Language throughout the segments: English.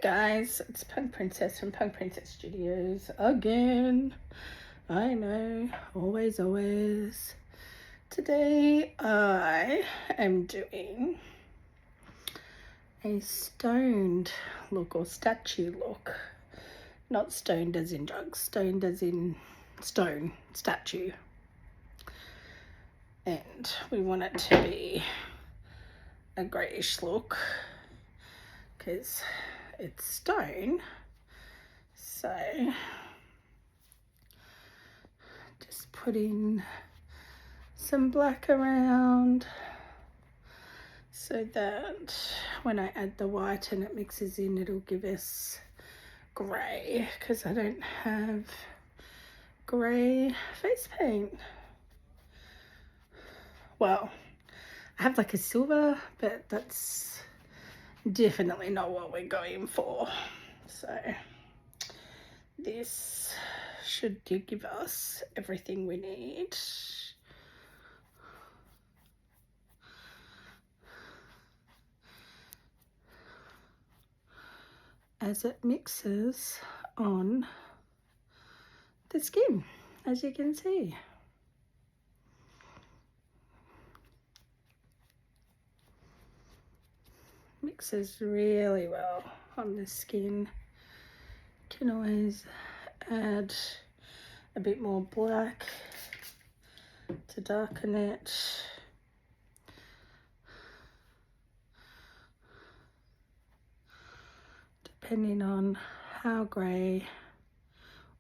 Guys, it's Punk Princess from Punk Princess Studios again. I know, always. Today I am doing a stoned look or statue look. Not stoned as in drugs, stoned as in stone, statue. And we want it to be a greyish look because it's stone. So just put in some black around so that when I add the white and it mixes in, it'll give us grey, because I don't have grey face paint. Well, I have like a silver, but that's definitely not what we're going for. So this should give us everything we need. As it mixes on the skin, as you can see. Mixes really well on the skin. Can always add a bit more black to darken it. Depending on how grey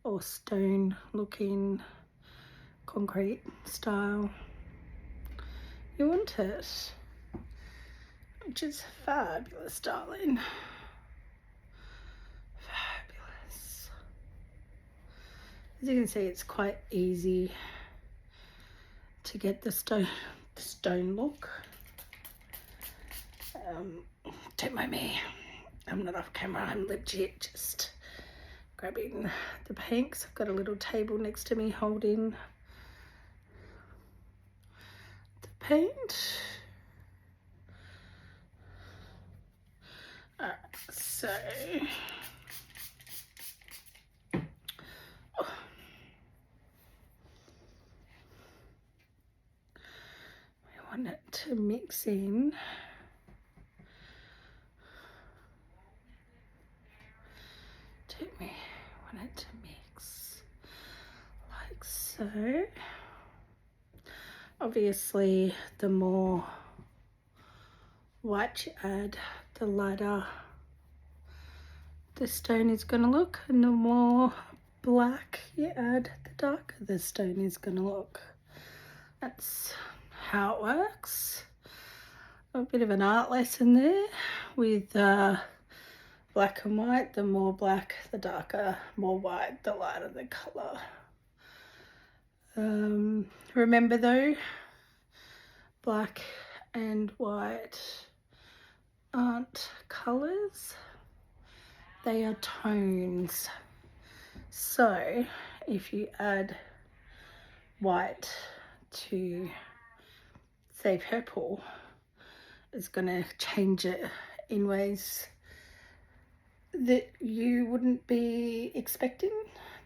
or stone looking concrete style you want it, which is fabulous, darling. Fabulous. As you can see, it's quite easy to get the stone look. Don't mind me, I'm not off camera, I'm legit just grabbing the paints. I've got a little table next to me holding the paint. Alright, so we want it to mix in. We want it to mix like so. Obviously, the more white you add, the lighter the stone is going to look, and the more black you add, the darker the stone is going to look. That's how it works. A bit of an art lesson there with black and white. The more black, the darker; more white, the lighter the colour. Remember though, black and white aren't colours, they are tones. So if you add white to, say, purple, it's going to change it in ways that you wouldn't be expecting,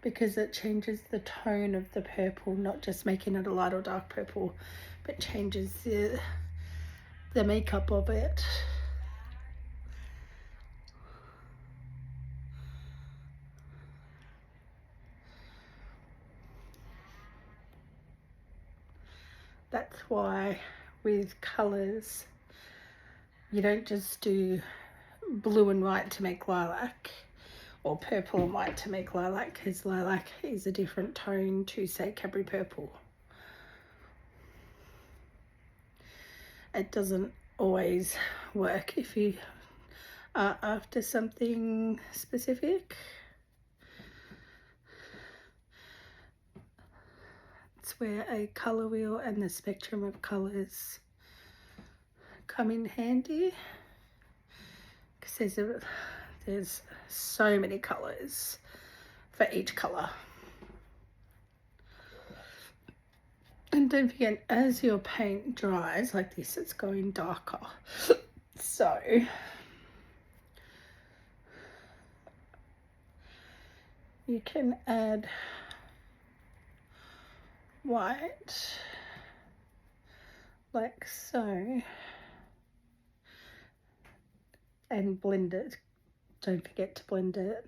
because it changes the tone of the purple, not just making it a light or dark purple, but changes the makeup of it. That's why with colours, you don't just do blue and white to make lilac, or purple and white to make lilac, because lilac is a different tone to, say, Cadbury purple. It doesn't always work if you are after something specific. It's where a colour wheel and the spectrum of colours come in handy, because there's so many colours for each colour. And don't forget, as your paint dries like this, it's going darker. So you can add white like so and blend it. Don't forget to blend it.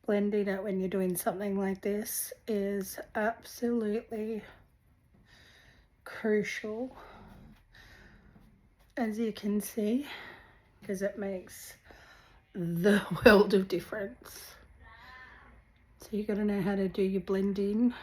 Blending it when you're doing something like this is absolutely crucial, as you can see, because it makes the world of difference. So you got to know how to do your blending.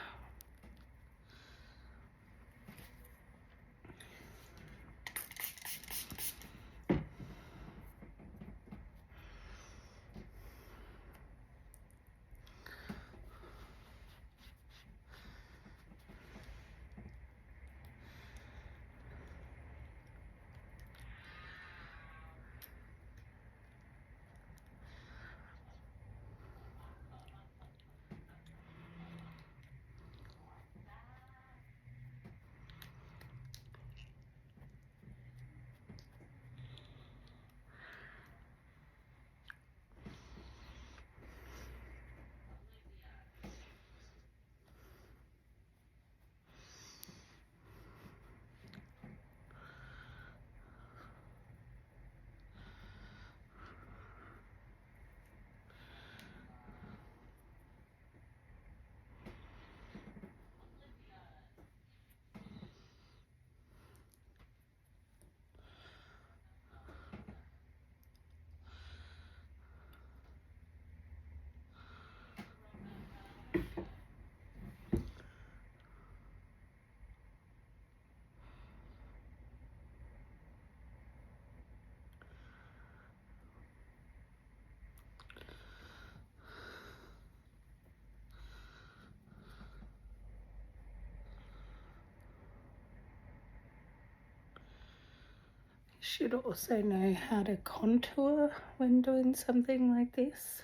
Should also know how to contour when doing something like this,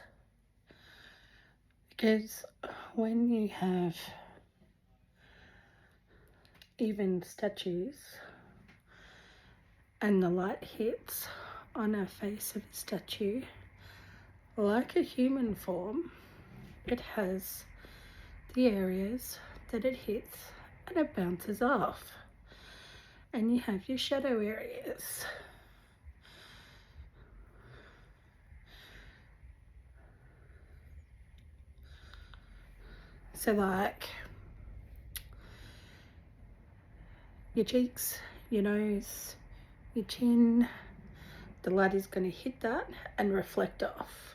because when you have even statues and the light hits on a face of a statue, like a human form, it has the areas that it hits and it bounces off, and you have your shadow areas. So like your cheeks, your nose, your chin, the light is going to hit that and reflect off.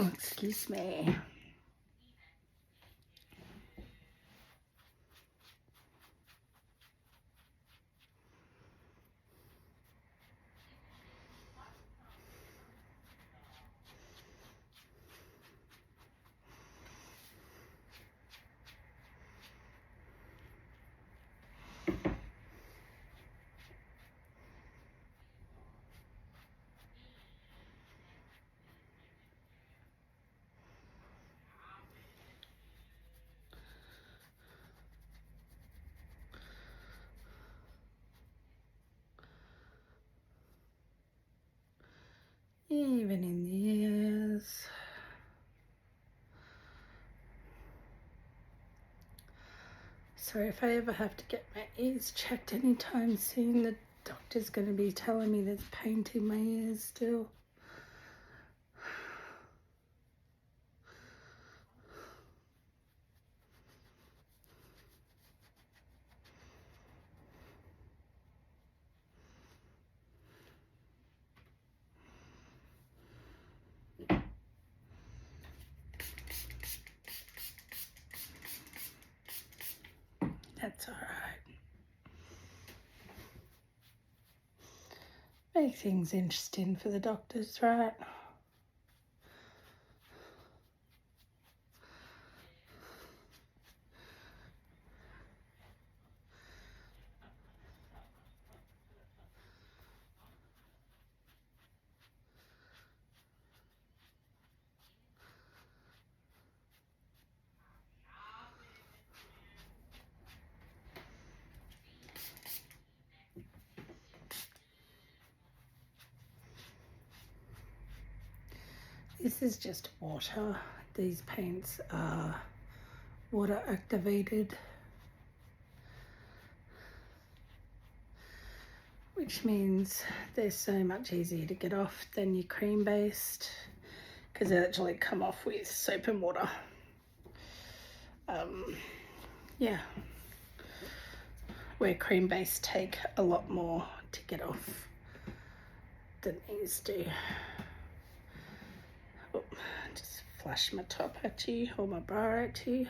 Excuse me. Even in the ears. Sorry if I ever have to get my ears checked anytime soon. The doctor's going to be telling me there's pain in my ears still. That's all right. Make things interesting for the doctors, right? This is just water. These paints are water activated, which means they're so much easier to get off than your cream based, because they actually come off with soap and water. Yeah, where cream based take a lot more to get off than these do. Oh, just flash my top at you or my bra at you.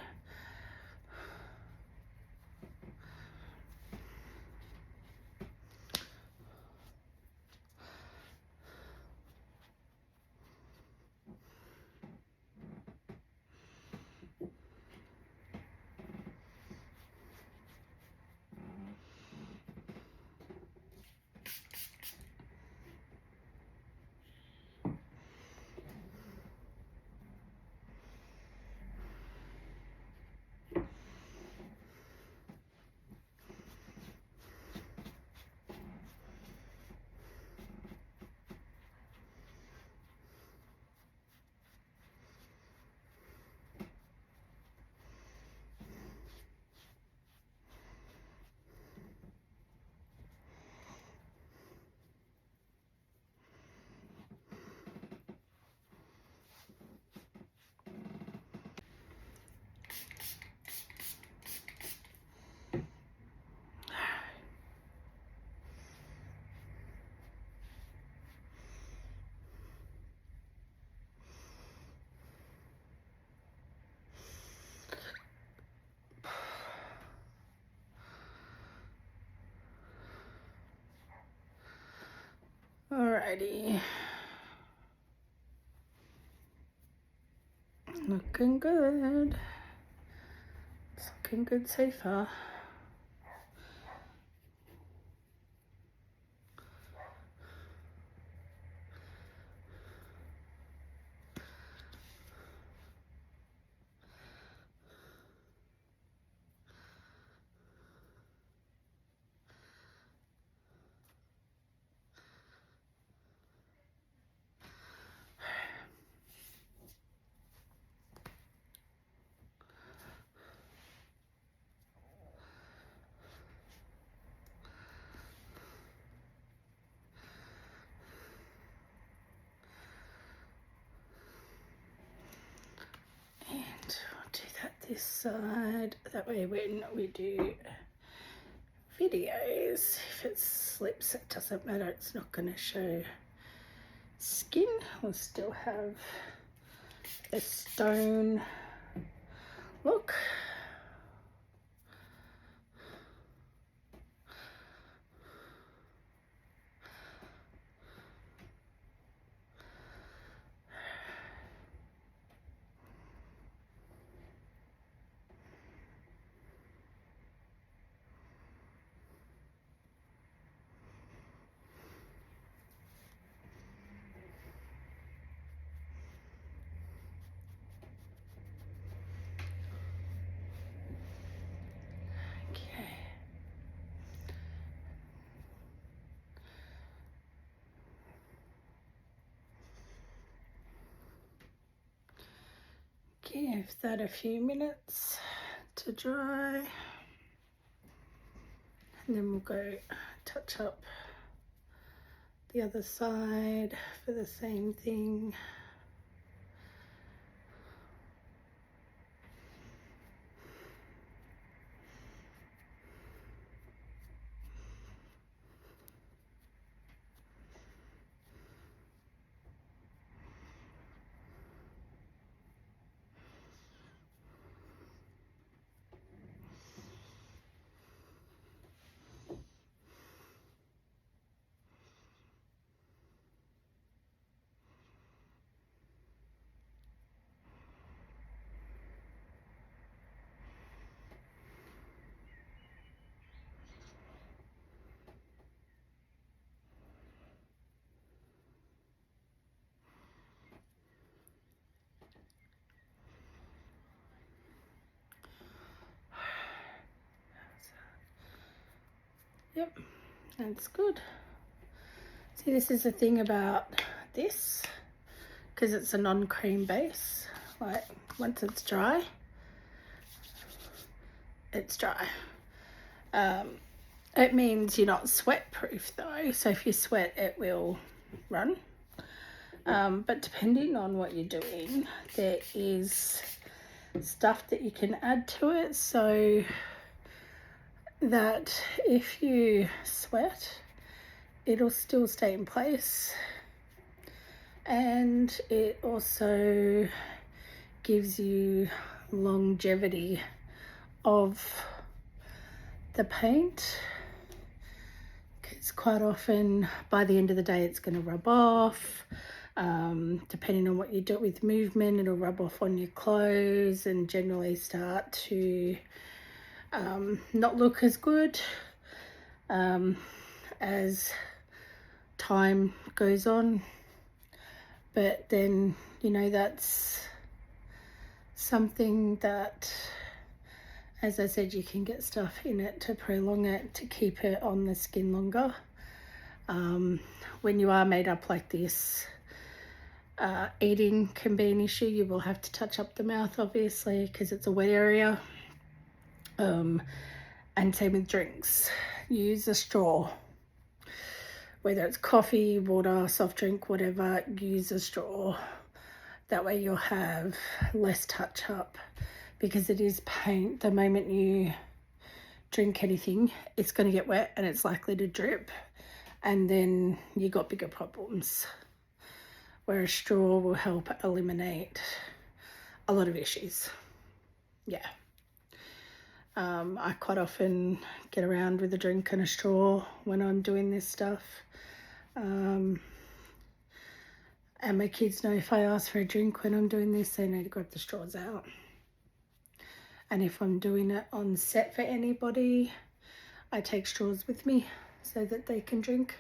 Alrighty. Looking good. It's looking good so far. Do that this side, that way when we do videos, if it slips, it doesn't matter, it's not going to show skin. We'll still have a stone look. Give that a few minutes to dry, and then we'll go touch up the other side for the same thing. Yep, that's good. See, this is the thing about this, because it's a non-cream base, like once it's dry, it's dry. It means you're not sweat proof though, so if you sweat it will run. But depending on what you're doing, there is stuff that you can add to it so that if you sweat, it'll still stay in place, and it also gives you longevity of the paint, because quite often by the end of the day it's going to rub off. Depending on what you do with movement, it'll rub off on your clothes and generally start to not look as good as time goes on. But then, you know, that's something that, as I said, you can get stuff in it to prolong it, to keep it on the skin longer. When you are made up like this, eating can be an issue. You will have to touch up the mouth, obviously, because it's a wet area. And same with drinks. Use a straw. Whether it's coffee, water, soft drink, whatever, use a straw. That way you'll have less touch up, because it is paint. The moment you drink anything, it's going to get wet and it's likely to drip, and then you got bigger problems. Where a straw will help eliminate a lot of issues. Yeah. I quite often get around with a drink and a straw when I'm doing this stuff. And my kids know if I ask for a drink when I'm doing this, they know to grab the straws out. And if I'm doing it on set for anybody, I take straws with me so that they can drink,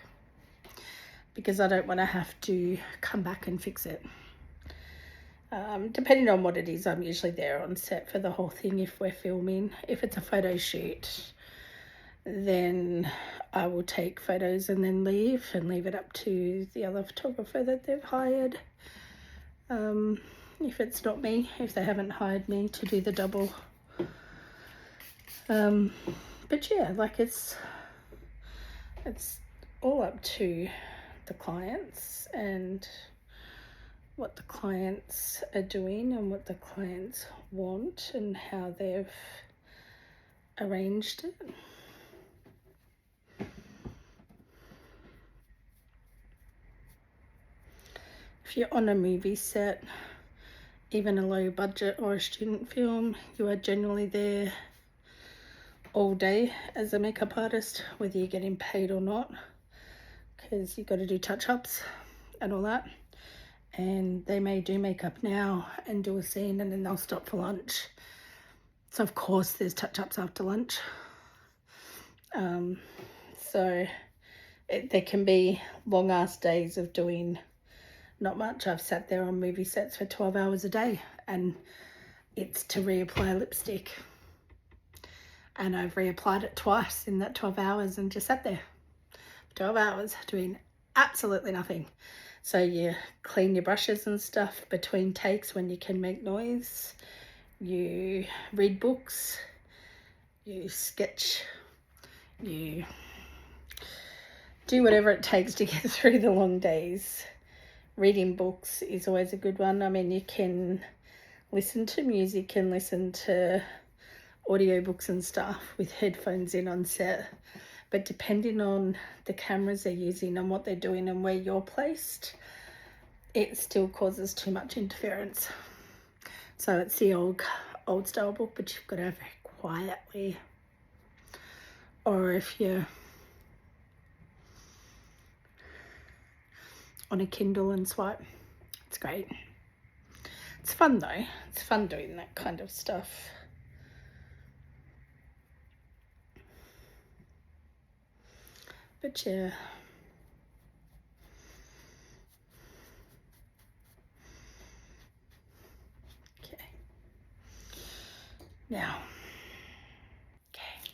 because I don't want to have to come back and fix it. Depending on what it is, I'm usually there on set for the whole thing if we're filming. If it's a photo shoot, then I will take photos and then leave it up to the other photographer that they've hired. If it's not me, if they haven't hired me to do the double. But yeah, like it's all up to the clients and what the clients are doing and what the clients want and how they've arranged it. If you're on a movie set, even a low budget or a student film, you are generally there all day as a makeup artist, whether you're getting paid or not, because you've got to do touch-ups and all that. And they may do makeup now and do a scene and then they'll stop for lunch. So of course there's touch-ups after lunch. So there can be long ass days of doing not much. I've sat there on movie sets for 12 hours a day and it's to reapply lipstick. And I've reapplied it twice in that 12 hours and just sat there for 12 hours doing absolutely nothing. So you clean your brushes and stuff between takes when you can make noise. You read books. You sketch. You do whatever it takes to get through the long days. Reading books is always a good one. I mean, you can listen to music and listen to audiobooks and stuff with headphones in on set, but depending on the cameras they're using and what they're doing and where you're placed, it still causes too much interference. So it's the old style book, but you've got to have it quietly. Or if you're on a Kindle and swipe, it's great. It's fun though. It's fun doing that kind of stuff. But yeah. Okay. Now. Okay.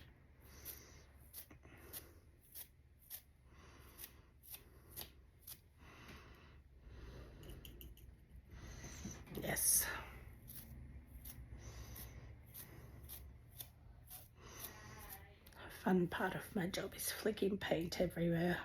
Yes. A fun part of my job is flicking paint everywhere.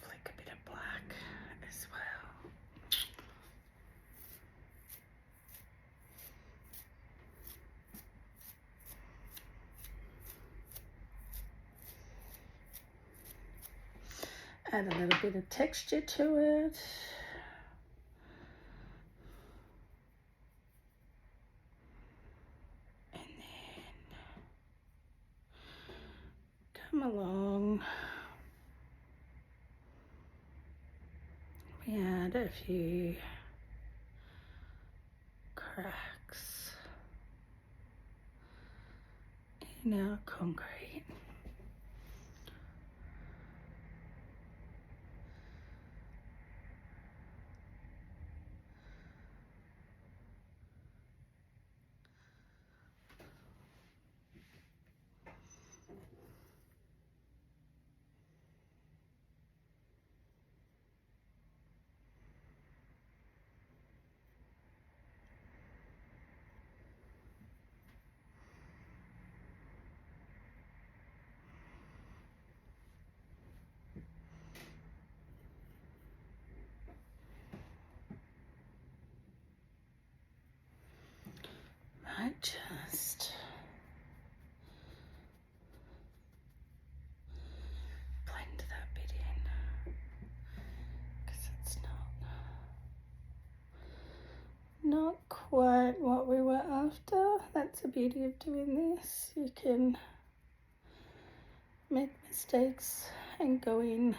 Flick a bit of black as well. Add a little bit of texture to it. And then come along. We add a few cracks in our concrete. I just blend that bit in because it's not quite what we were after. That's the beauty of doing this. You can make mistakes and go in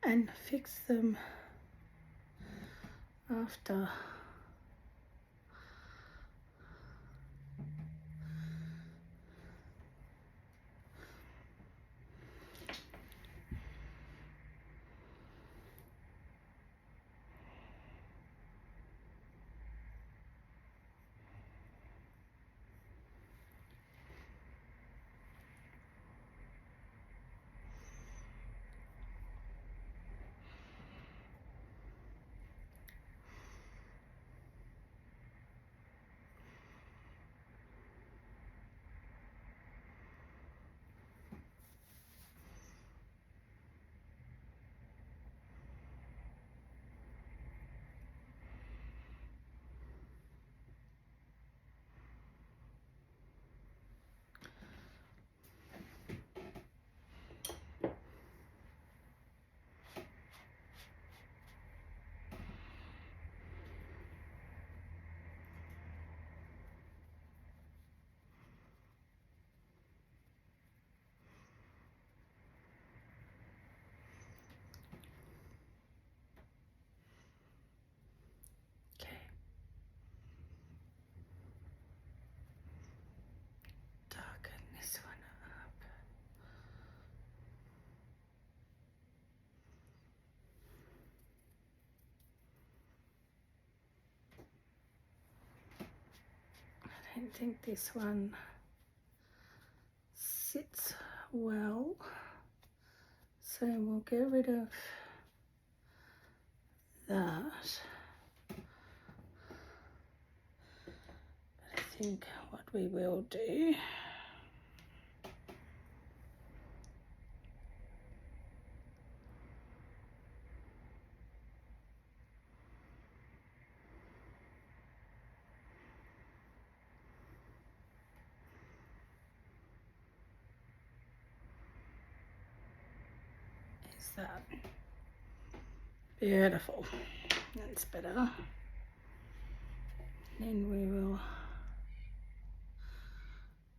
and fix them after. don't think this one sits well, so we'll get rid of that. But I think what we will do is that. Beautiful. That's better. Then we will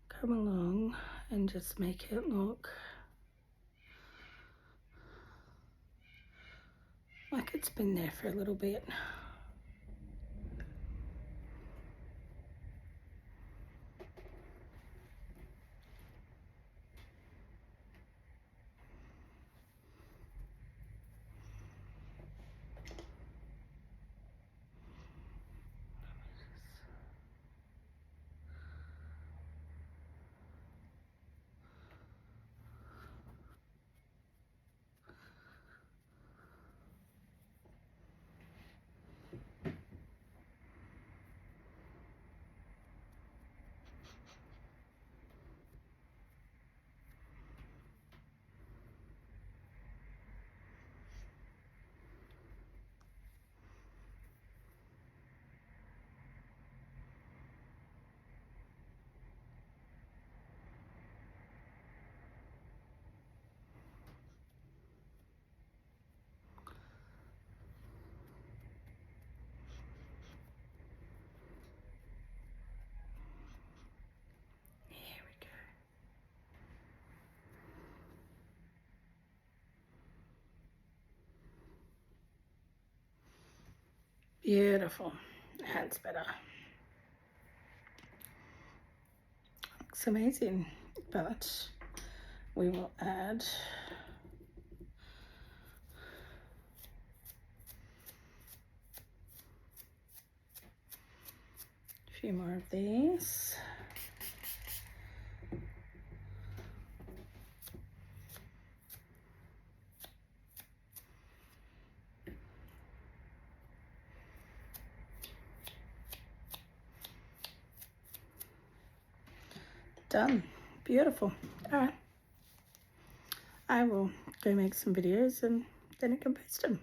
come along and just make it look like it's been there for a little bit. Here we go. Beautiful. That's better. Looks amazing, but we will add a few more of these. Done. Beautiful. All right. I will go make some videos and then I can post them.